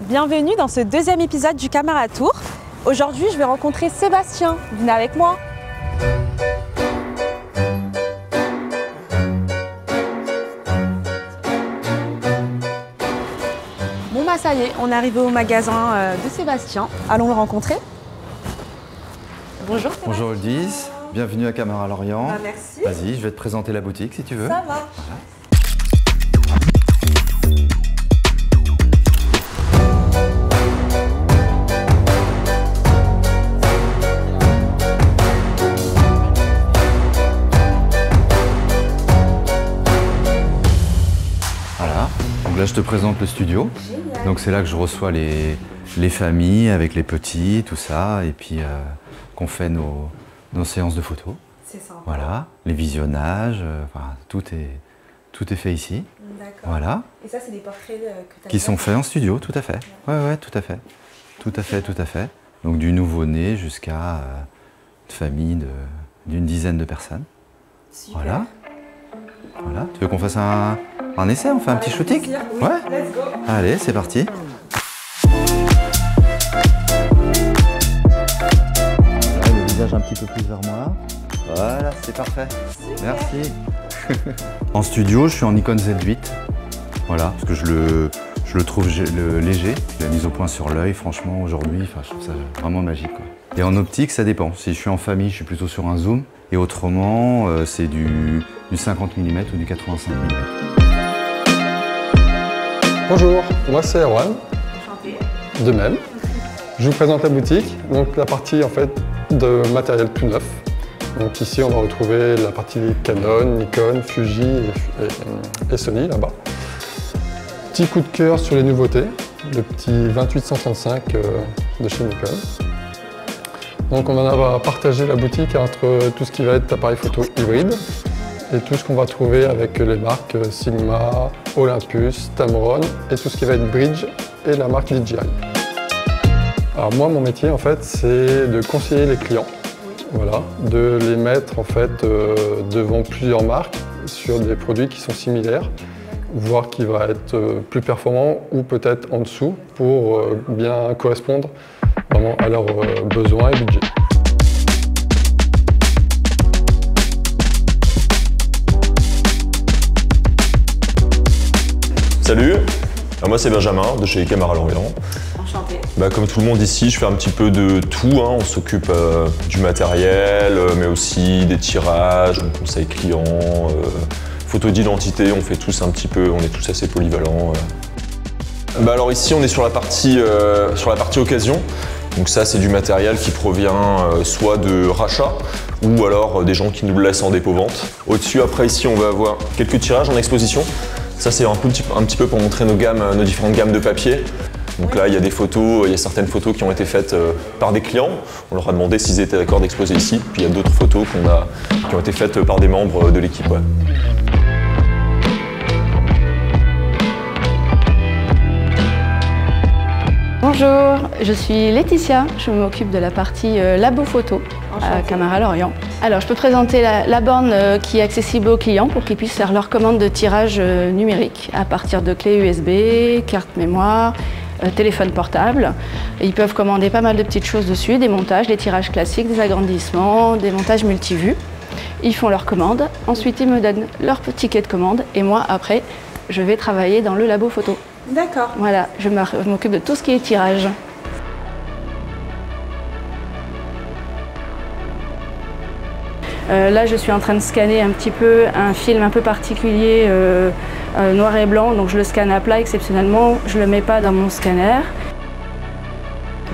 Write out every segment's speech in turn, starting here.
Bienvenue dans ce deuxième épisode du Camara Tour. Aujourd'hui, je vais rencontrer Sébastien. Venez avec moi. Bon bah ça y est, on est arrivé au magasin de Sébastien. Allons le rencontrer. Bonjour Sébastien. Bonjour Oldis, bienvenue à Camara Lorient. Merci. Vas-y, je vais te présenter la boutique si tu veux. Ça va. Voilà. Là, je te présente le studio. Génial. Donc c'est là que je reçois les familles avec les petits, tout ça, et puis qu'on fait nos séances de photos. C'est sympa. Voilà, les visionnages, enfin, tout est fait ici. D'accord. Voilà. Et ça, c'est des portraits que tu as Qui sont faits en studio, tout à fait. Ouais, tout à fait. Tout à fait. Donc du nouveau-né jusqu'à une famille d'une dizaine de personnes. Super. Voilà. Tu veux qu'on fasse un essai, on fait un petit shooting? Oui. Ouais. Let's go. Allez, c'est parti. Là, le visage un petit peu plus vers moi. Voilà, c'est parfait. Super. Merci. En studio, je suis en Nikon Z8. Voilà, parce que je le trouve léger. La mise au point sur l'œil, franchement, aujourd'hui, je trouve ça vraiment magique, quoi. Et en optique, ça dépend. Si je suis en famille, je suis plutôt sur un zoom. Et autrement, c'est du 50 mm ou du 85 mm. Bonjour, moi c'est Erwan. Enchanté. De même. Je vous présente la boutique, donc la partie en fait de matériel tout neuf. Donc ici on va retrouver la partie Canon, Nikon, Fuji et Sony là-bas. Petit coup de cœur sur les nouveautés, le petit 28-135 de chez Nikon. Donc on va partager la boutique entre tout ce qui va être appareil photo hybride et tout ce qu'on va trouver avec les marques Sigma, Olympus, Tamron et tout ce qui va être bridge et la marque DJI. Alors moi, mon métier en fait, c'est de conseiller les clients, voilà, de les mettre en fait devant plusieurs marques sur des produits qui sont similaires, voire qui va être plus performant ou peut-être en dessous pour bien correspondre vraiment à leurs besoins et budget. Salut, moi c'est Benjamin de chez Camara Lorient. Enchanté. Comme tout le monde ici, je fais un petit peu de tout. On s'occupe du matériel, mais aussi des tirages, conseils clients, photos d'identité, on fait tous un petit peu, on est tous assez polyvalents. Alors ici on est sur la partie occasion. Donc ça c'est du matériel qui provient soit de rachats ou alors des gens qui nous le laissent en dépôt-vente. Au-dessus après ici on va avoir quelques tirages en exposition. Ça c'est un petit peu pour montrer nos différentes gammes de papier. Donc là il y a des photos, il y a certaines photos qui ont été faites par des clients. On leur a demandé s'ils étaient d'accord d'exposer ici. Puis il y a d'autres photos qui ont été faites par des membres de l'équipe. Ouais. Bonjour, je suis Laetitia, je m'occupe de la partie labo photo à Camara Lorient. Alors je peux présenter la borne qui est accessible aux clients pour qu'ils puissent faire leur commande de tirage numérique à partir de clés USB, carte mémoire, téléphone portable. Et ils peuvent commander pas mal de petites choses dessus, des montages, des tirages classiques, des agrandissements, des montages multivus. Ils font leur commande, ensuite ils me donnent leur ticket de commande et moi après je vais travailler dans le labo photo. D'accord. Voilà, je m'occupe de tout ce qui est tirage. Là, je suis en train de scanner un petit peu un film un peu particulier, noir et blanc, donc je le scanne à plat exceptionnellement, je ne le mets pas dans mon scanner.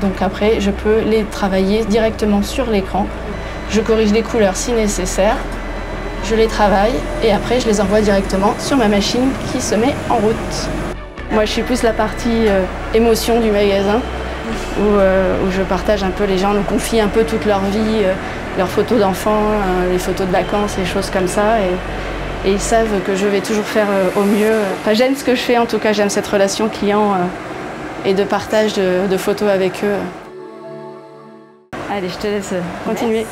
Donc après, je peux les travailler directement sur l'écran. Je corrige les couleurs si nécessaire, je les travaille et après je les envoie directement sur ma machine qui se met en route. Moi, je suis plus la partie émotion du magasin, où je partage un peu, les gens nous confient un peu toute leur vie, leurs photos d'enfants, les photos de vacances, les choses comme ça. Et ils savent que je vais toujours faire au mieux. Enfin, j'aime ce que je fais, en tout cas, j'aime cette relation client et de partage de photos avec eux. Allez, je te laisse continuer.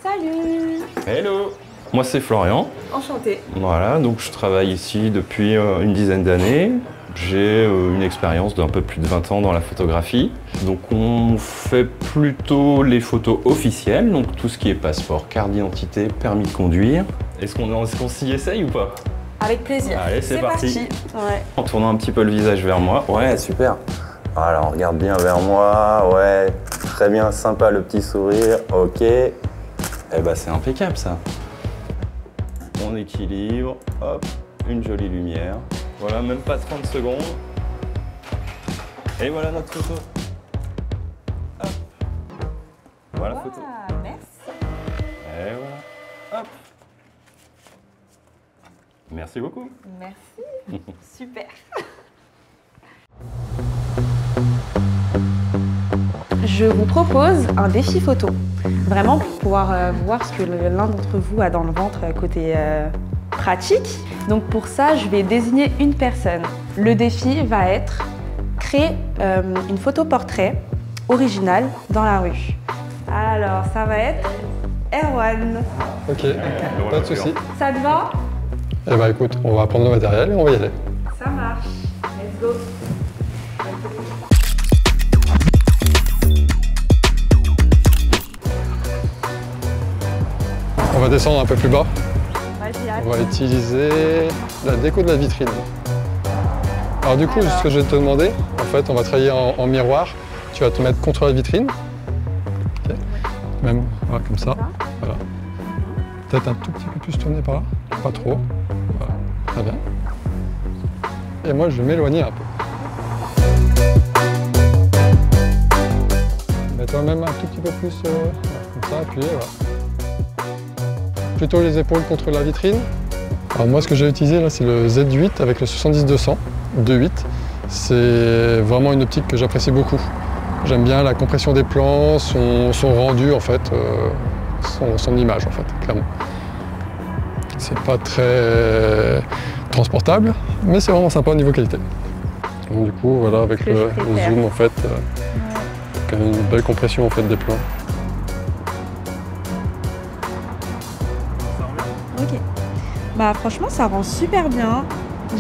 Merci. Salut. Hello. Moi c'est Florian. Enchanté. Voilà, donc je travaille ici depuis une dizaine d'années. J'ai une expérience d'un peu plus de 20 ans dans la photographie. Donc on fait plutôt les photos officielles, donc tout ce qui est passeport, carte d'identité, permis de conduire. Est-ce qu'on s'y essaye ou pas? Avec plaisir. Allez, c'est parti. Ouais. En tournant un petit peu le visage vers moi. Ouais, super. Alors, on regarde bien vers moi. Ouais, très bien, sympa le petit sourire. Ok. Eh ben c'est impeccable ça. On équilibre, hop, une jolie lumière. Voilà, même pas 30 secondes. Et voilà notre photo. Hop. Voilà la photo. Merci. Et voilà. Hop. Merci beaucoup. Merci. Super. Je vous propose un défi photo. Vraiment pour pouvoir voir ce que l'un d'entre vous a dans le ventre côté pratique. Donc pour ça, je vais désigner une personne. Le défi va être créer une photo portrait originale dans la rue. Alors ça va être Erwan. Ok, pas de souci. Ça te va? Eh ben écoute, on va prendre le matériel et on va y aller. Ça marche. Let's go. On va descendre un peu plus bas. Vas-y, On va utiliser la déco de la vitrine. Alors du coup, ce que je vais te demander, en fait, on va travailler en miroir. Tu vas te mettre contre la vitrine. Okay. Même voilà, comme ça. Voilà. Peut-être un tout petit peu plus tourné par là. Pas trop. Voilà. Très bien. Et moi, je vais m'éloigner un peu. Mets-toi même un tout petit peu plus comme ça, appuyé. Voilà. Plutôt les épaules contre la vitrine. Alors moi, ce que j'ai utilisé là, c'est le Z8 avec le 70-200 2.8. C'est vraiment une optique que j'apprécie beaucoup. J'aime bien la compression des plans, son rendu en fait, son image en fait, clairement. C'est pas très transportable, mais c'est vraiment sympa au niveau qualité. Donc du coup, voilà, avec le zoom en fait, une belle compression en fait des plans. Ok. Bah franchement ça rend super bien.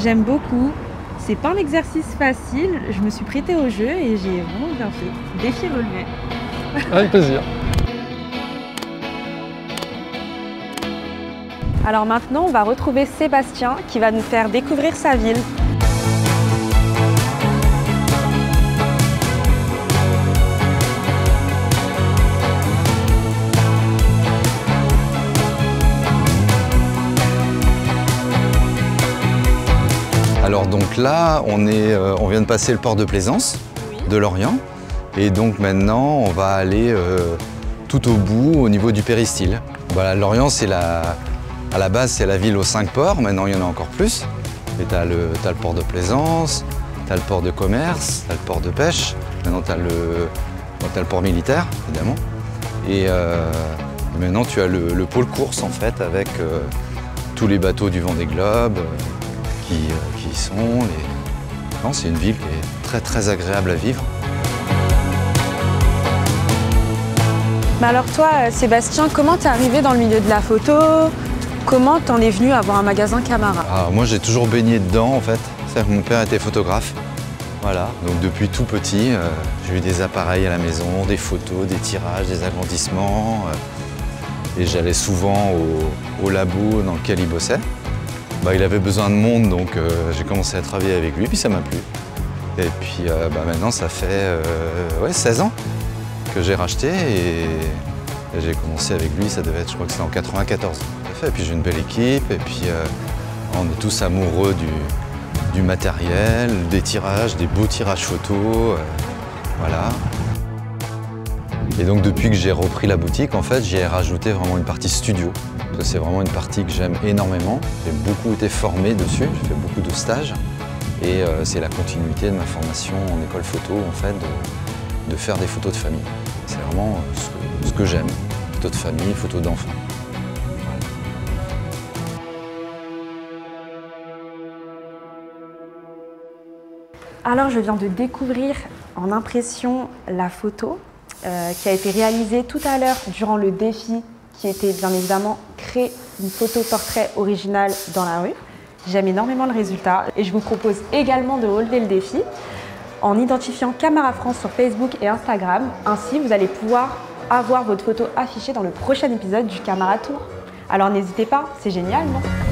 J'aime beaucoup. C'est pas un exercice facile. Je me suis prêtée au jeu et j'ai vraiment bien fait. Défi relevé. Avec plaisir. Alors maintenant on va retrouver Sébastien qui va nous faire découvrir sa ville. Alors donc là, on vient de passer le port de Plaisance de Lorient. Et donc maintenant, on va aller tout au bout au niveau du péristyle. Voilà, Lorient, à la base, c'est la ville aux 5 ports. Maintenant, il y en a encore plus. Et tu as le port de Plaisance, tu as le port de commerce, tu as le port de pêche. Maintenant, tu as le port militaire, évidemment. Et maintenant, tu as le pôle course, en fait, avec tous les bateaux du Vendée Globe qui y sont. Non, c'est une ville qui est très, très agréable à vivre. Mais alors toi, Sébastien, comment t'es arrivé dans le milieu de la photo? Comment t'en es venu à avoir un magasin Camara? Moi, j'ai toujours baigné dedans, en fait. C'est-à-dire que mon père était photographe. Voilà, donc depuis tout petit, j'ai eu des appareils à la maison, des photos, des tirages, des agrandissements. Et j'allais souvent au labo dans lequel il bossait. Il avait besoin de monde, donc j'ai commencé à travailler avec lui, puis ça m'a plu. Et puis maintenant, ça fait 16 ans que j'ai racheté et j'ai commencé avec lui, ça devait être, je crois que c'était en 94. Et puis j'ai une belle équipe, et puis on est tous amoureux du matériel, des tirages, des beaux tirages photos, voilà. Et donc depuis que j'ai repris la boutique, en fait, j'y ai rajouté vraiment une partie studio. C'est vraiment une partie que j'aime énormément. J'ai beaucoup été formé dessus, j'ai fait beaucoup de stages. Et c'est la continuité de ma formation en école photo, en fait, de faire des photos de famille. C'est vraiment ce que j'aime, photos de famille, photos d'enfants. Alors je viens de découvrir en impression la photo qui a été réalisée tout à l'heure durant le défi qui était bien évidemment créer une photo portrait originale dans la rue. J'aime énormément le résultat et je vous propose également de relever le défi en identifiant Camara France sur Facebook et Instagram. Ainsi, vous allez pouvoir avoir votre photo affichée dans le prochain épisode du Camara Tour. Alors n'hésitez pas, c'est génial, non ?